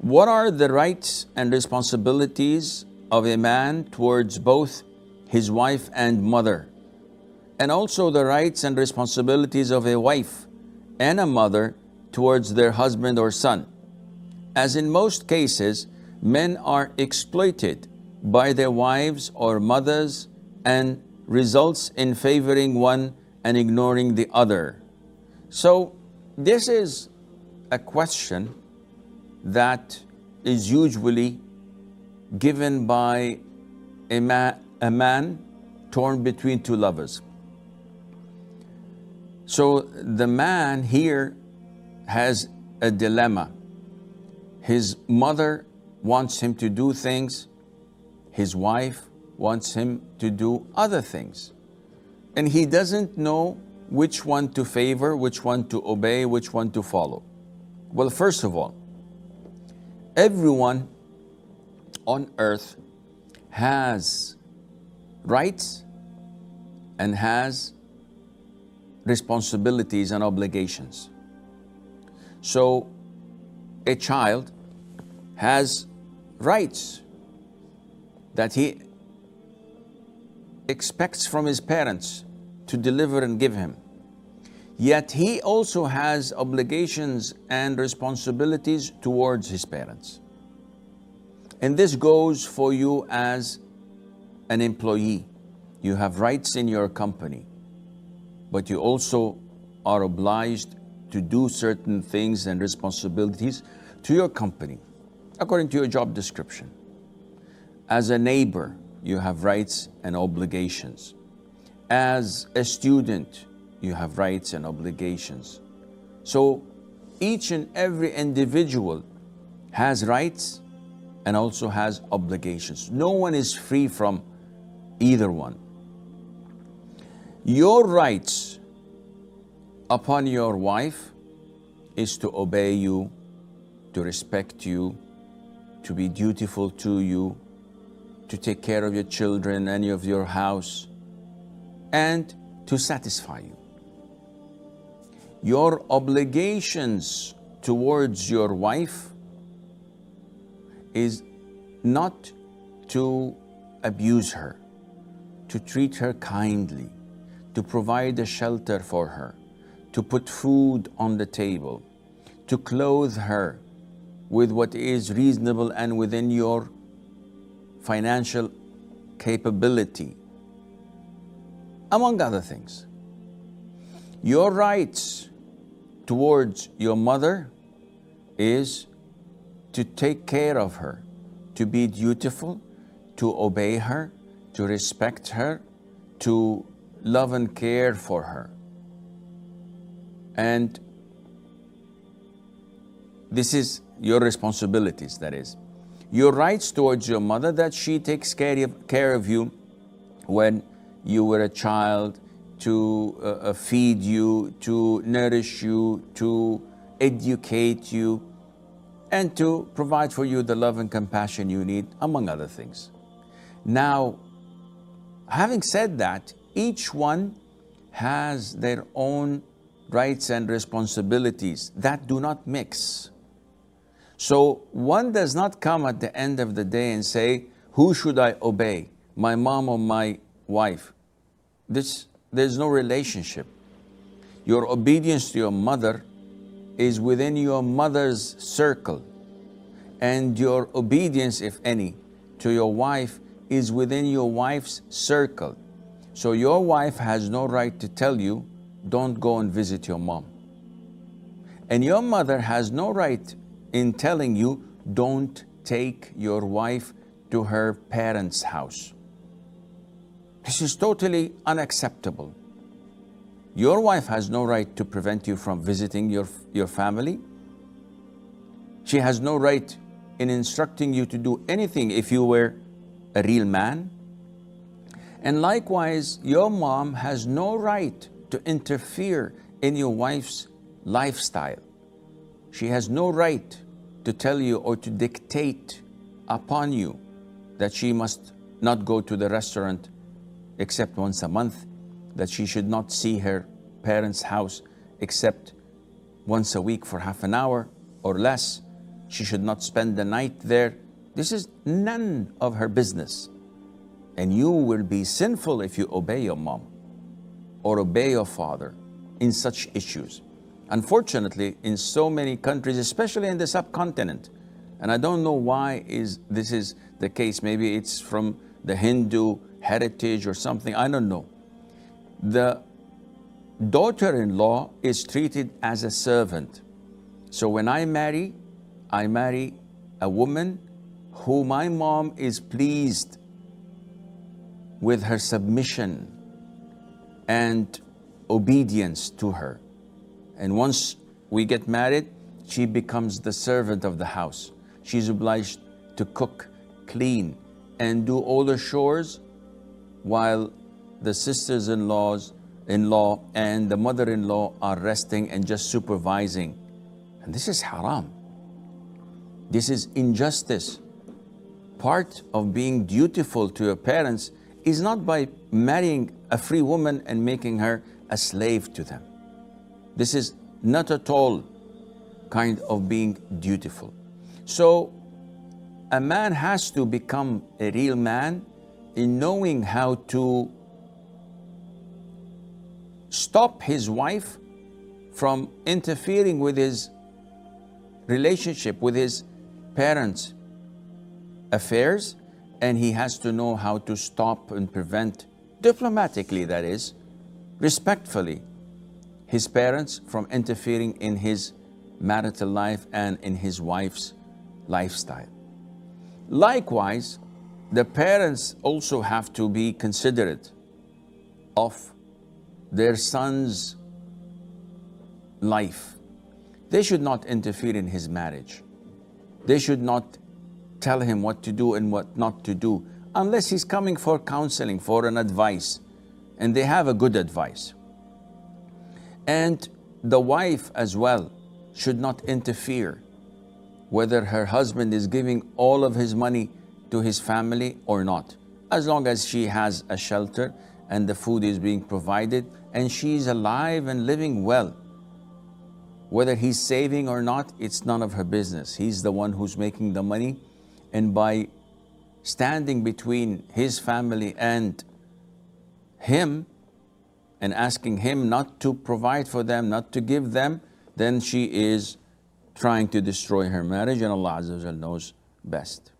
What are the rights and responsibilities of a man towards both his wife and mother? And also the rights and responsibilities of a wife and a mother towards their husband or son. As in most cases, men are exploited by their wives or mothers and results in favoring one and ignoring the other. So this is a question that is usually given by a man torn between two lovers. So the man here has a dilemma. His mother wants him to do things, his wife wants him to do other things. And he doesn't know which one to favor, which one to obey, which one to follow. Well, first of all, everyone on earth has rights and has responsibilities and obligations. So a child has rights that he expects from his parents to deliver and give him. Yet he also has obligations and responsibilities towards his parents. And this goes for you as an employee. You have rights in your company, but you also are obliged to do certain things and responsibilities to your company, according to your job description. As a neighbor, you have rights and obligations. As a student, you have rights and obligations. So each and every individual has rights and also has obligations. No one is free from either one. Your rights upon your wife is to obey you, to respect you, to be dutiful to you, to take care of your children and of your house, and to satisfy you. Your obligations towards your wife is not to abuse her, to treat her kindly, to provide a shelter for her, to put food on the table, to clothe her with what is reasonable and within your financial capability, among other things. Your rights towards your mother is to take care of her, to be dutiful, to obey her, to respect her, to love and care for her. And this is your responsibilities, that is. Your rights towards your mother, that she takes care of you when you were a child, to feed you, to nourish you, to educate you, and to provide for you the love and compassion you need, among other things. Now, having said that, each one has their own rights and responsibilities that do not mix. So one does not come at the end of the day and say, who should I obey, my mom or my wife? There's no relationship. Your obedience to your mother is within your mother's circle, and your obedience, if any, to your wife is within your wife's circle. So your wife has no right to tell you, don't go and visit your mom. And your mother has no right in telling you, don't take your wife to her parents' house. This is totally unacceptable. Your wife has no right to prevent you from visiting your family. She has no right in instructing you to do anything if you were a real man. And likewise, your mom has no right to interfere in your wife's lifestyle. She has no right to tell you or to dictate upon you that she must not go to the restaurant except once a month, that she should not see her parents' house except once a week for half an hour or less, she should not spend the night there. This is none of her business. And you will be sinful if you obey your mom or obey your father in such issues. Unfortunately, in so many countries, especially in the subcontinent, and I don't know why this is the case. Maybe it's from the Hindu heritage or something, I don't know. The daughter-in-law is treated as a servant. So when I marry a woman who my mom is pleased with her submission and obedience to her. And once we get married, she becomes the servant of the house. She's obliged to cook, clean, and do all the chores, while the sisters-in-law and the mother-in-law are resting and just supervising. And this is haram. This is injustice. Part of being dutiful to your parents is not by marrying a free woman and making her a slave to them. This is not at all kind of being dutiful. So a man has to become a real man in knowing how to stop his wife from interfering with his relationship with his parents' affairs, and he has to know how to stop and prevent, diplomatically that is, respectfully, his parents from interfering in his marital life and in his wife's lifestyle. Likewise, the parents also have to be considerate of their son's life. They should not interfere in his marriage. They should not tell him what to do and what not to do, unless he's coming for counseling, for an advice, and they have a good advice. And the wife as well should not interfere whether her husband is giving all of his money to his family or not, as long as she has a shelter and the food is being provided and she's alive and living well. Whether he's saving or not, it's none of her business. He's the one who's making the money, and by standing between his family and him and asking him not to provide for them, not to give them, then she is trying to destroy her marriage, and Allah Azza wa Jalla knows best.